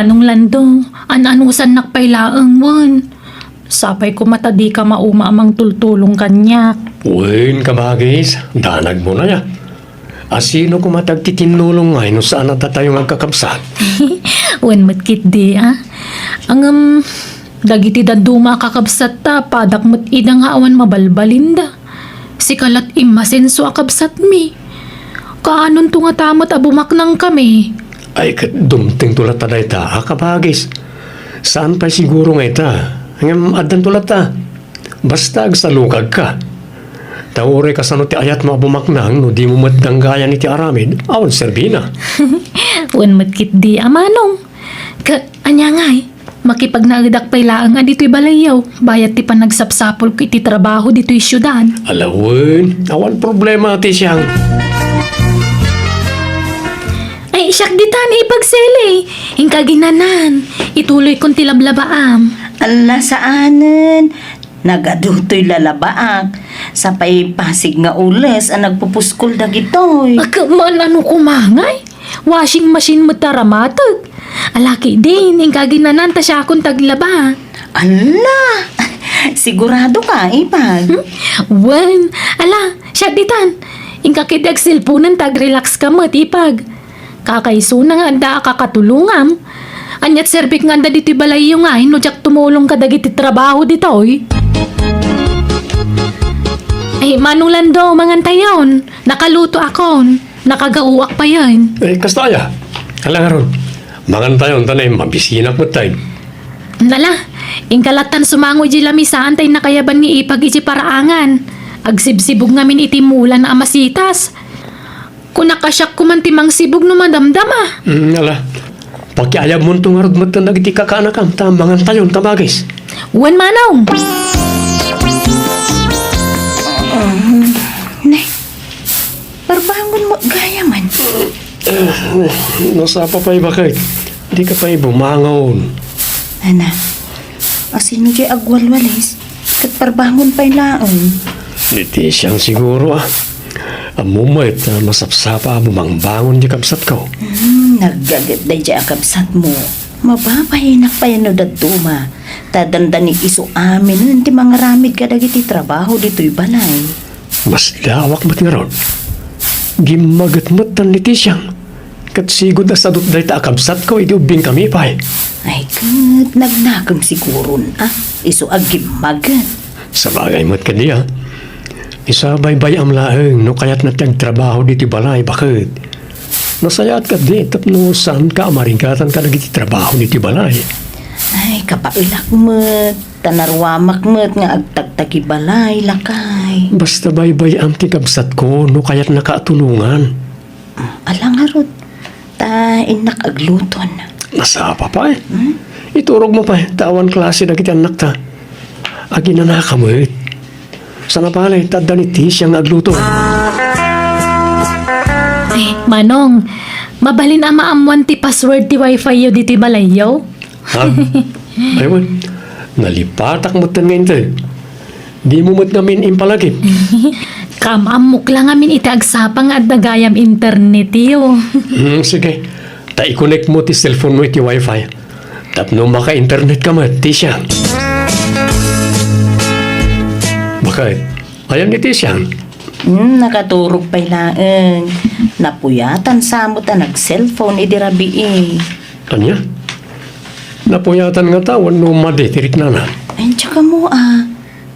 Manong Lando, an-anusan nakpailaang mon. Sapay ko matadi ka mauma amang tultulong kanyak. Uwin ka bagis, danag mo na ya. Asino ko matagtitinulong ngay no saan na tayo magkakabsat? Wen matkit di Ang dagiti daduma kakabsat ta, padak mat idang awan mabalbalinda. Si kalat imasenso akabsat mi. Kaanon to nga tamot abumaknang kami. Ay dumting tulat ta day ta, kabagis. Saan pa siguro ngay ta? Ngam adan tulat ta. Basta agsalukag ka. Taure ka sa no ti ayat mo bumaknang no di mo matdanggaya ni ti aramid, awan serbina. Wen matkit di amanong. Anya ngay, makipag nagadak pailaang dito'y balayaw, bayat ti panagsapsapol ko iti trabaho dito'y syudad. Alawin, awan problema ti siyang. Ay, siyak di tani ipagsele. Hingka ginanan, ituloy kong tilablabaam. Ala saanen, nagadutoy lalabaak. Sa pasig nga ules ang nagpupuskol dagitoy. Man ano kumangay? Washing machine mo taramatag. Alaki din, hingka ginanan ta siya akong taglaba. Ala, sigurado ka, ipag. Wen, ala, siya ditan. Hingka kidag silpunan tag-relax ka mo, tipag. Kakaiso na nga anda kakatulungam. Anyat serbik nga anda dito'y balay yung ay, no jak tumulong ka dagiti trabaho dito'y. Ay, Manong Lando, mangantayon. Nakaluto akon. Nakagauwak pa yan. Kastaya, alang aron. Mangan tayo, tanay, mabisinak mo tayo. Nala, ingkalatan sumangoy di lamisaan tayo nakayaban ni ipag iti paraangan. Agsibsibog ngamin itimulan na amasitas. Kung nakasyak ko man timang sibog no madamdama. Ala, pagkiayab mo itong arod matang nagiti kakanakam, tamangan tayo, tabagis. Wan Manong! Nay, parbangon mo gaya man. Nasapa pa iba kay, di ka pa bumangon. Ana, asino di agwalwalis, kat parbangon pa'y laon. Di siyang siguro Amumait na masapsapa bumangbangon di kapsat ko. Naggagat day di akabsat mo. Mababahinak pa yan no datuma. Tadandani iso amin nanti mga ramid ka dagiti trabaho dito'y balay. Mas lawak mat nga ron. Gimagat-mat tan niti siyang. Kat sigod na sadot day ta akabsat ko, idiubing kami pa Ay kat, nagnakang siguron iso agimagat. Sa bagay mat ka niya. Isabay-bay am laeng no kayat na tiyang trabaho diti balay, bakit? Nasayat ka di, tapno saan ka amaringkatan ka nagiti trabaho diti balay. Ay kapailak mo't, tanarwamak mo't nga agtagtagi balay, lakay. Basta bay-bay am ti kabsat ko no kayat nakaatulungan. Alang harot, ta inak agluton. Nasapa pa Iturog mo pa tawan klase na kita anak ta. Agi na nakamit. Sana palay, tadda ni Tis siyang agluto. Ay, Manong, mabalin ama amuan ti password ti wifi yo diti balayaw. Ha? Aywan, nalipatak mo tan ngayon tayo. Di mo mat namin impalagip. Kamamok lang amin itagsapang at nagayam internet yo. Sige, ta-connect mo ti cellphone mo iti wifi. Tapno maka-internet ka mat, Tisha. Bakit? Ayaw ni Tisha. Nakaturog pa'y laeng. Napuyatan samot nag-cellphone idirabi Anya? Napuyatan nga tawan no madetirik na na. Ay, tsaka mo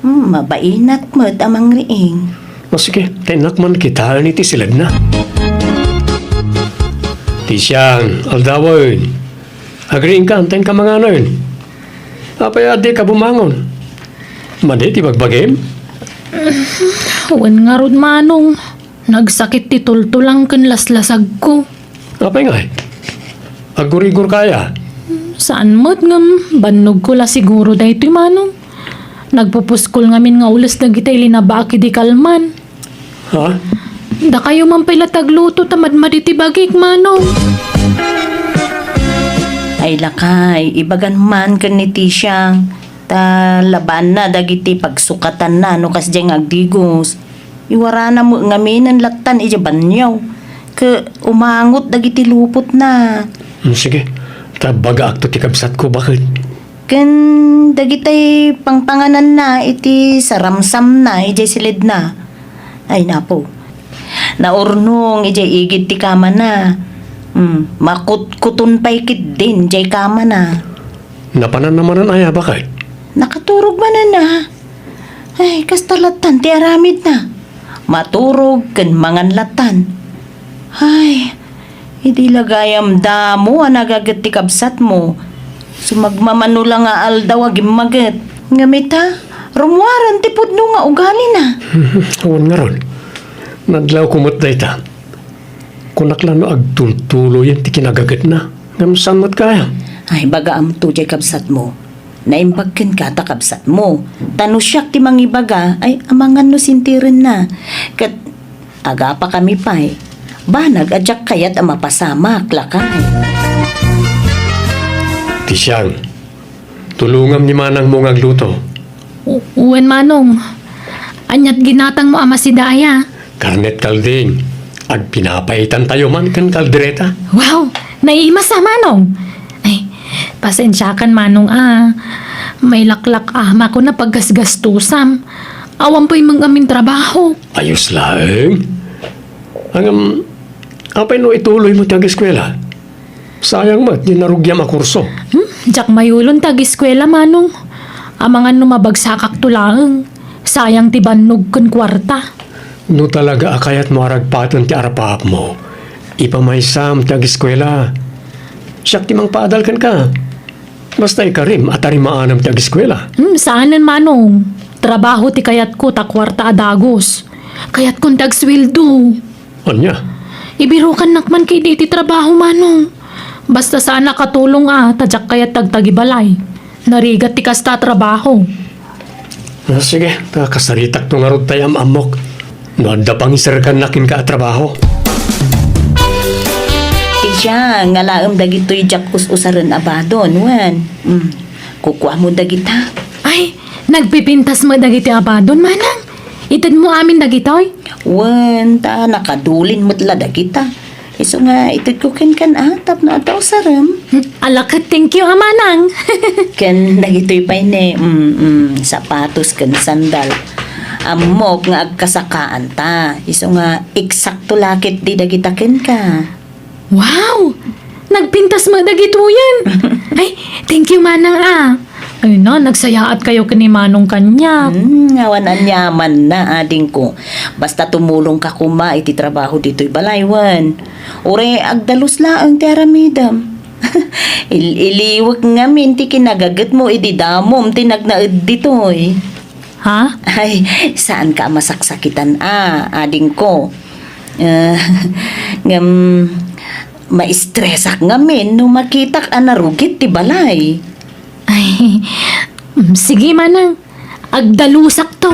mabainat mo't amang riing. O sige, tenak man kita ni Tisilad na. Tisyang, aldawin. Agriing ka, antayin ka mga anoyin. Apay adi ka bumangon. Madi, ti bagbagim? Wan nga rod Manong, nagsakit ti tultulang kan laslasag ko. Apay nga Agurigur kaya. Saan mo't ngam, banog ko la siguro dahito Manong. Nagpupuskol ngamin nga ulas na gitay linabaki di kalman. Ha? Da kayo man pala tagluto tamad maditibagik Manong. Ay lakay, ibagan man kan ni Tisyang. Ta laban na dagiti pagsukatan na no kas diyang agdigos. Iwara na mo ngaminan latan ija banyaw. Ke umangot dagiti lupot na. Sige, Tabaga akto ti kabsat ko, bakit? Kan dagitay pangpanganan na iti saramsam na ijay silid na. Ay napo. Naurnong ijay igid ti kama na. Makutkuton pa ikit din ijay kama na. Napanan naman ang aya, bakit? Nakaturog man na. Ay kastalatan ti aramid na. Maturog kan manganlatan. Ay, hindi lagayam damo ang nagagat ti kabsat mo. Sumagmamano lang nga aldaw agim magat. Ngamit ha, rumwaran ti pudno nga ugali na. Awan nga ron. Nadlaw kumot da ita. Kunaklano agtultulo yan ti kinagagat na. Ngamsan mo't kaya. Ay, baga am to jay kabsat mo. Naimbagkin ka ta kabsat mo. Tanusyak ti mangibaga, ay amangan no sintirin na. Kat, aga pa kami pa eh. Banag adyak kayat ang mapasamak lakay. Tisyang, tulungam ni manang mong agluto. Uwan manong, anyat ginatang mo ama si Daya. Karnet kalding. Ag pinapaitan tayo man kan kaldereta. Wow, naiimas sa manong. Ay, pasensyakan manong May laklak ama ko na paggasgastusam. Awan po'y mangamin trabaho. Ayos lang. Apay no ituloy mo tiyang eskwela. Sayang mat, di narugyam a kurso. Jak mayulon tag-eskwela manong. Amangan no mabagsakak tulaang. Sayang ti bannog kun kwarta. No talaga akayat mo aragpatan ti arapap mo. Ipamaysam tiyang eskwela. Siyak ti mang paadalkan ka. Basta ikarim at arimaanam tiyang eskwela. Saanan manong? Trabaho ti kayat ko ta kwarta adagos. Kayat kun tagsweldo. Anya? Ibirukan nakman kay di ti trabaho manong. Basta sana katulong tadyak kayat tagtagibalay. Narigat ti kasta trabaho. Sige, kasaritak to nga rod tayam amok. No, anda pang isarkan nakin ka at trabaho. Siya, nga laam dagito'y jak usaran abadon, wan. Kukuha mo dagita. Ay, nagpipintas mo dagiti abadon manang. Itad mo amin dagitoy. Wan, ta nakadulin mo't la dagita. Iso nga, itad ko kan atap na ataw saram. Alakat, thank you amanang. Kan dagito'y pa ini, sapatos kan sandal. Amok nga agkasakaan ta. Iso nga, eksakto lakit di dagita ken ka. Wow! Nagpintas mo dagito yan. Ay, thank you manang Ay na, nagsayaat kayo kani manong kanya. Ngawan anyaman na ading ko. Basta tumulong ka kuma iti trabaho dito'y balaywan. Ure agdalos laang ti aramidam. Iliwag ngamin ti kinagagat mo iti damom ti nagnaed dito'y. Ha? Ay, saan ka masaksakitan ading ko? Maistresak ngamin no makitak narugit ti balay. Ay, sige manang. Agdalusak to.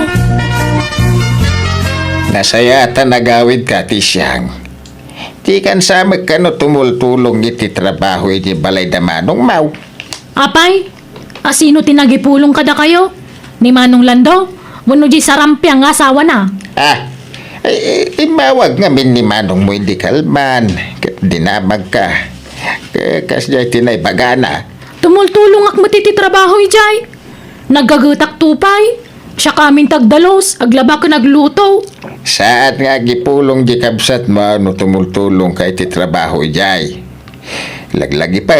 Nasayata nagawid ka, Tisyang. Di kan sa magkano tumultulong iti trabaho iti balay da manong mau. Apay, asino tinagipulong kada kayo? Ni Manong Lando? Wano di sarampiang asawa na? Imawag ngamin ni manong mo hindi kalman. Dinamag ka. Kasya tinay bagana. Tumultulong ak matiti trabaho ijay. Naggagutak tupay. Siya kamin tagdalos, aglaba ka nagluto. Saat nga gipulong di kabsat mo no tumultulong ka iti trabaho ijay. Laglagi pa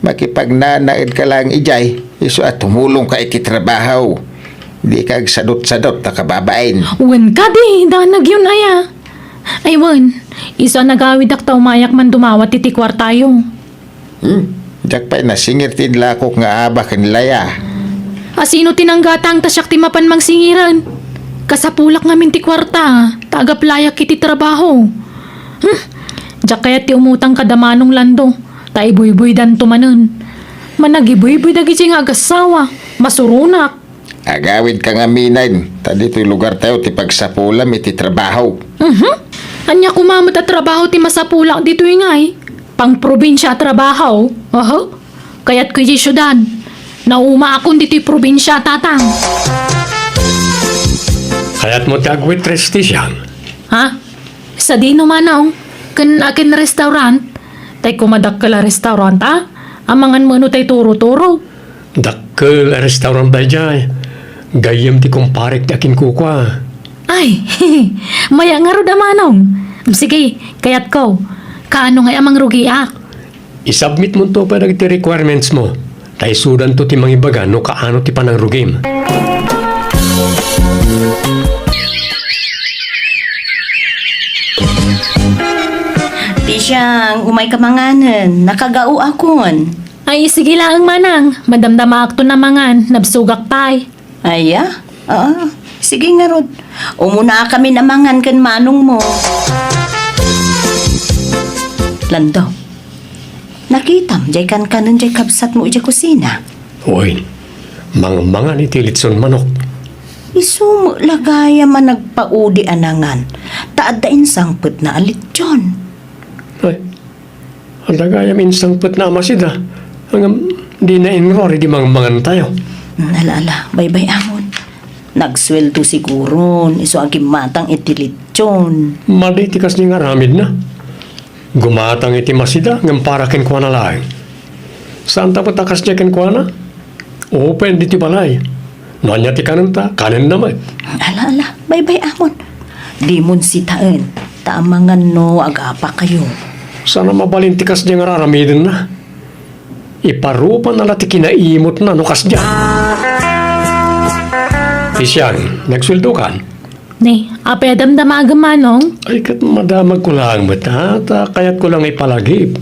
makipagnanaid ka lang ijay. Iso at tumulong ka iti trabaho. Di kag sadot-sadot na kababain. Wen ka di, danag yun aya. Ay wen, isa nagawid ak mayak man dumawat iti kwartayo. Diyak pa'y nasingir tin lakok nga aba kanilaya. Asino tinanggatang tasyak ti mapan mang singiran. Kasapulak ngamin ti kwarta, tagaplayak iti trabaho. Diyak kaya ti umutang kadamanong Lando, ta ibuy-buy dan tumanon. Managibuy-buy dagi nga agasawa, masurunak. Agawid ka nga minayin, dito'y lugar tayo ti pagsapulam iti trabaho. Anya kumamot at trabaho ti masapulak dito ingay. Pang probinsya trabaho. Kaya't kuy syudad. Nauma akong dito'y probinsya tatang. Kaya't mo ti agwitres, Tisyang. Ha? Sa dino manaw, kan akin restaurant. Tay kumadak kala restaurant Amangan mo no tay turo-turo. Dakkel restaurant tayo jay. Gayem ti kumparek ti akin kukwa. Ay, maya nga ro damanong. Sige, kayat ko. Kaano nga amang rugiak? I-submit mo to pa ti requirements mo. Tay sudan to ti mangibaga no kaano ti panang rugim. Di siyang umay kamanganan, nakagao akon. Ay, sige lang manang. Madamdama akto na mangan. Nabsugak pay. Aya? Sige nga Rod. Umuna kami namangan kan manong mo. Lando, nakitam, jay kan kanan jay kabsat mo jay kusina. Uy, mga ni tilitson manok. Isumo lagaya man nagpaudi anangan. Taad da insangput na alit John. Ay, ang dagayam insangput na amasida. Hanggang di na inrori di mangan tayo. Alala, bye-bye amon. Nagsweldo siguro, iso ang matang itilitsyon. Mali tikas ni nga ramid na. Gumatang iti masida ngam para ken kwa na laeng. Saan tapat takas niya ken kwa na? Open di ti balay. Nanya ti kanan ta, kanan naman. Ala, bye-bye amon. Di mon sitaan, taamangan no agapa kayo. Sana mabalin tikas niya nga raramidin na. Iparupan na lati kinaimot na nukas niya. Isyang, nagsweldo kan? Ne, apay damdamagam manong. Ay kat madamag ko lang matata, kaya't ko lang ipalagip.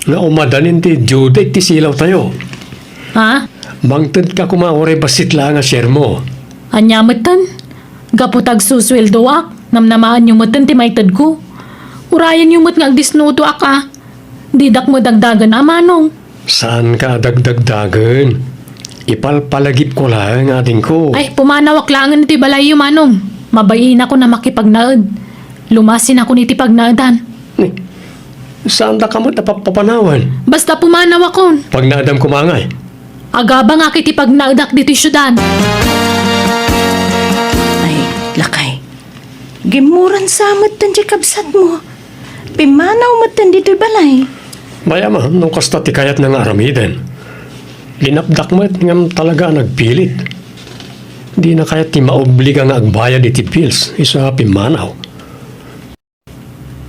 Na umadanin ti Judith ti silaw tayo. Ha? Mangtad ka kumaore basit lang nga share mo. Anyamatan? Gaputag susweldo ak. Namnamaan yung matan ti maitad ko. Urayan yung mat nga agdisnuto ak ah. Didak mo dagdagan ah manong. Saan ka dagdagdagan? Ipalpalagip ko lang ating ko. Ay, pumanawak langan iti balay yung manong. Mabayin ako na makipagnaad. Lumasin ako niti pagnaadan. Eh, saan da ka mo tapapapanawan? Basta pumanawak kon. Pag naadam kumangay. Agabang akit ipagnaadak dito syudan. Ay, lakay. Gimuran samot tan jay kabsat mo. Pimanaw mo tan dito'y balay. Mayama, nung kasta ti kayat ng aramiden. Linapdak mo ngam talaga nagpilit. Di na kayat ti maobliga nga agbayad iti bills. Isa pimanaw.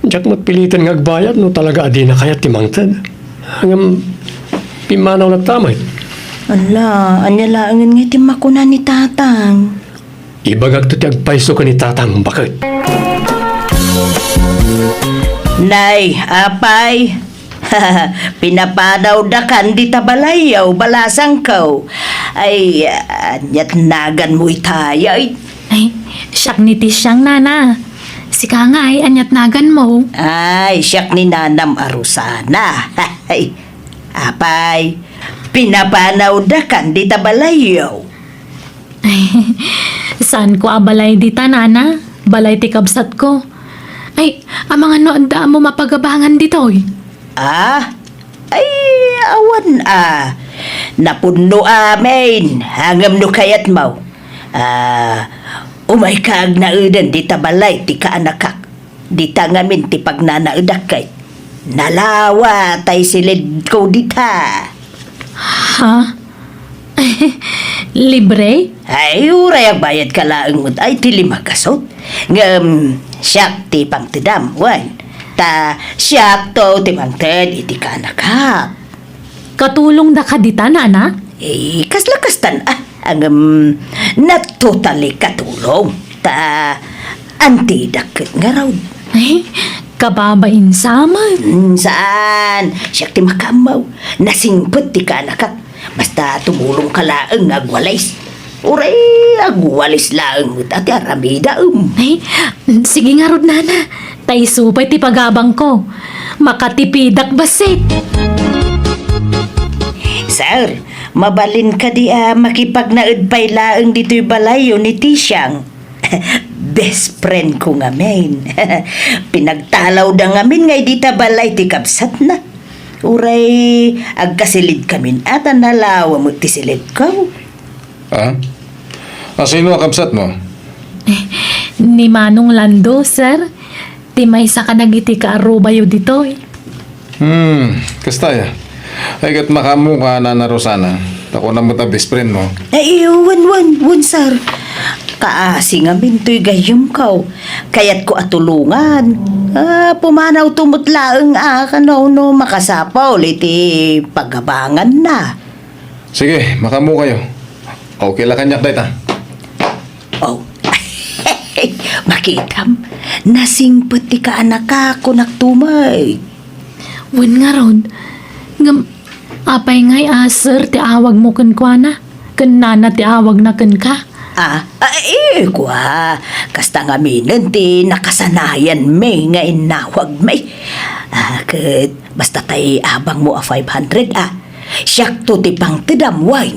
Diyak mo't pilitan nga agbayad no talaga di na kayat ti mangtad. Hanggang pimanaw na tamay. Ala, anya laangan nga ti makuna ni tatang. Ibagag to ti agpaiso ka ni tatang bakit. Nay, apay. Pinapadaw da kan di tabalayaw, balasang kaw. Ay, anyat nagan mo itaya. Ay, siyak niti siyang nana. Sika nga ay anyat nagan mo. Ay, siyak ni nanam arusana. Ay, apay. Pinapanaw da kan di tabalayaw. Ay, saan ko abalay dita nana? Balay ti kabsat ko. Ay, ang mga noon da mo mapagabangan dito eh. Ay, awan napuno amin, hangam no kayat mau. Umay kaag na udan di tabalay ti kaanakak. Di tangamin ti pagnanaudak kay. Nalawa tay silid ko dita. Ha? Libre? Ay, uray ang bayad ka laang mo ay ti lima kasot. Ngam, siyak ti pangtidam, wan. Ta siyak to ti pangted iti kaanakak. Katulong da ka dita nana? Kasla-kastan natutali katulong. Ta antidakit nga raw. Ay, kababain saman. Saan? Siyak ti makamaw. Nasingpot ti kaanakak. Basta tumulong ka laang agwalis. Uray, agwalis laang ati aramida Ay, sige nga rod nana. Tay supay ti pagabang ko. Makatipidak basit. Sir, mabalin ka di makipagnaud pay laang dito'y balayo ni Tisyang. Best friend ko nga men. Pinagtalaw da ngamin ngay dita balay ti kapsat na. Uray, agkasilid kamin at nalawa mo ti silid ko. Sino ang kamsat mo? Ni Manong Lando, sir. Ti may sa kanagiti ka arubayo dito eh. Kastaya. Ay kat makamu ka na Rosana. Ako na mo ta best friend mo. Ay, wan, sir. Kaasi nga mintoy gayom kaw. Kayat ko atulungan. Pumanaw tumutlaang kanaw no makasapaw iti pagabangan na. Sige, makamu kayo. Okay la kanyak day ta. Oh, makitam. Nasingpet ti ka anak ako naktumay. Wen nga ron. Ngam, apay ngay sir, ti awag mo kan kwa na. Kan nana ti awag na kan ka. Kwa. Kasta nga minin ti nakasanayan may nga inawag may. Kat basta tay abang mo 500 Siyak to ti pang tidamway.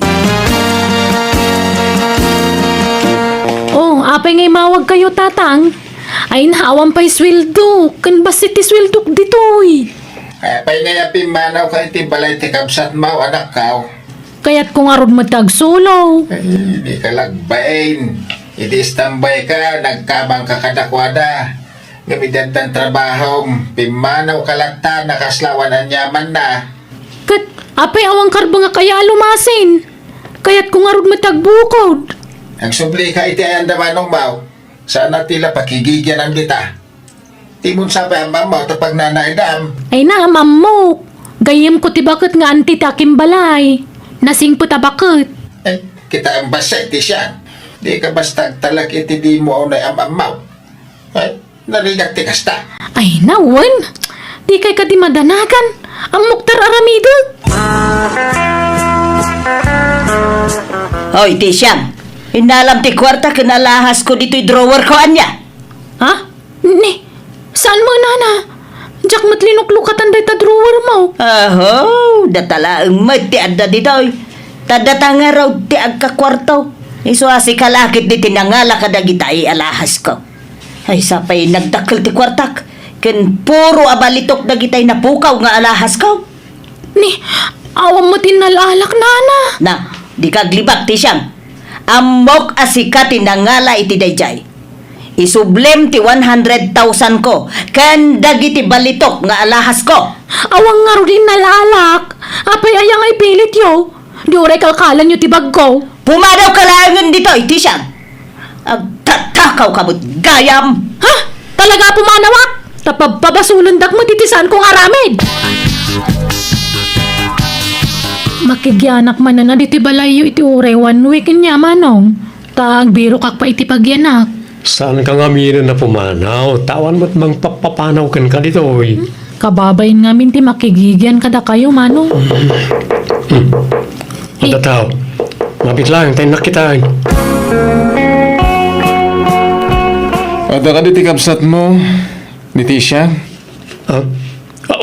Oh, apay ngay mawag kayo tatang. Ay naawang pa'y sweldo. Kan basit ti sweldo ditoy. Pay nga pimanaw ka iti balay ti kabsat mo, anak ka. Kaya't kung arod matagsulo. Ay, di ka lagbain. Iti standby ka, nagkabang ka kadakwada. Gamitan ng trabaho, pimanaw ka lang ta, nakaslawan ang yaman na. Kat, apay awang karba nga kaya lumasin. Kaya't kung arod matagbukod. Ang subli ka iti ayan damanong mau, sana tila pakigigyan ang dita. Timon sa pa ang mamaw tapag nanaidam. Ay na, mammo. Gayem ko ti bakit nga anti takim balay. Nasing puta bakit. Eh, kita ang basay ti siya. Di ka basta talag iti di mo ang ang mamaw. Ay, narinig ti kasta. Ay nawan. Di kay ka di madanagan. Ang Muktar Aramido. Hoy, ti siyang. Inalam ti kwarta kinalahas ko dito'y drawer ko anya. Ha? Ni, saan mo nana? Jack matlinuklukatan day ta drawer mo. Datala ang ti adda dito'y. Tadata nga raw ti agkakwarto. Isuasi kalakit di tinangala kadagita ay alahas ko. Ay sapay nagdakkel ti kwartak. Ken puro abalitok dagitay napukaw nga alahas ko. Ni, awam mo tinalalak nana. Na, di kaglibak ti siyang. Amok asika tinangala iti dayjay. Isublem ti 100,000 ko. Ken dagiti balitok nga alahas ko. Awang nga rin nalalak. Apay ayang ay pilit yo. Di oray kalkalan yo ti bag ko. Pumadaw ka langan dito, iti siyang. Agtatakaw ka mo't gayam. Ha? Talaga pumanawak? Tapabasulandak mo titisan kong aramid. Makigyanak man na diti balayo iti oray 1 week niya manong. Tag biro kak pa iti pagyanak. Saan ka nga na pumanaw? Tawan mo't mang papapanaw kan ka dito, oy. Kababayin nga minti makigigyan kada kayo manong. Ada tao. Mabit lang, tayo nakitaan. Ada ka diti kabsat mo, ni Tisha.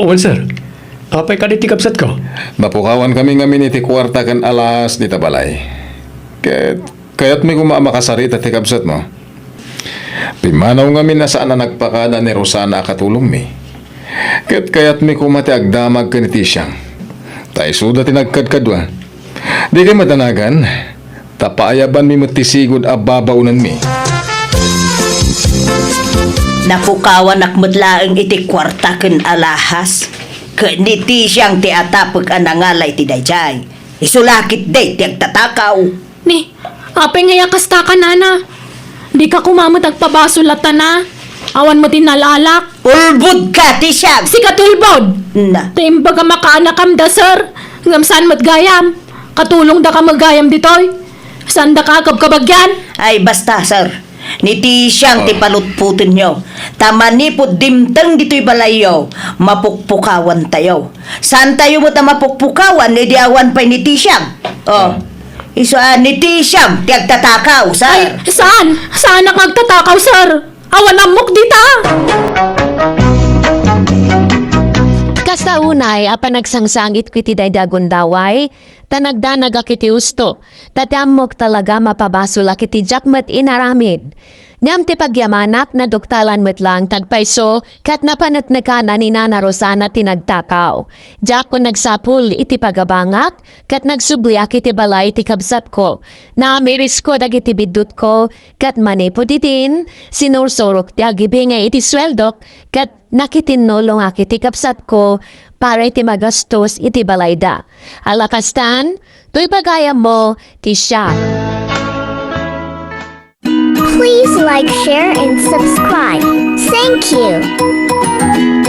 Well, sir. Apay ka diti kapsat ko? Mapukawan kami nga miniti kwarta kan alas di tabalay. Kaya't may kumamakasarita ti kabsat mo. Pimanaw nga min na saan na nagpakada ni Rosana katulong mi. Kaya't may kumati agdamag ka ni Tisyang. Tay suda tinagkadkadwa. Di kay matanagan, tapaayaban mi matisigod ababaunan mi. Napukawan akmutlaang iti kwarta ken alahas. Kaniti siyang ti atapag anangalay ti dayjay. Isulakit day ti agtatakaw. Ni, apay nga yakasta ka nana. Di ka kumamot agpabasulatan na. Awan mo tinalalak. Ulbud ka ti siyang. Si katulbod. Na, Taimbaga makaanakam da sir. Ngamsan mat gayam. Katulong da ka magayam ditoy. Saan da ka kabagyan? ay basta sir. Niti siyang ti palutputin nyo. Tamani po dimtang dito'y balayo. Mapukpukawan tayo. Saan tayo mo ta mapukpukawan? Edi awan pa niti siyang. Niti siyang ti agtatakaw, sir. Ay, saan? Saan ang agtatakaw sir? Awan amok dita. Kasta unay, apa nagsangsangit kiti daydagon daway, tanagdanag akiti usto, tatamok talaga mapabasula kiti jakmat inaramid. Ngam ti pagyamanak na doktalan met lang tagpaiso kat napanat na ka na ni Nana Rosana tinagtakaw. Jak ko nagsapul iti pagabangak kat nagsubliak iti balay iti kabsat ko. Na miris ko dagiti bidut ko kat manipo ditin sinursurok ti agibingay iti sweldok kat nakitinulong akiti kapsat ko para iti magastos iti balayda. Alakastan, tuy bagayam mo, ti siya. Please like, share, and subscribe. Thank you.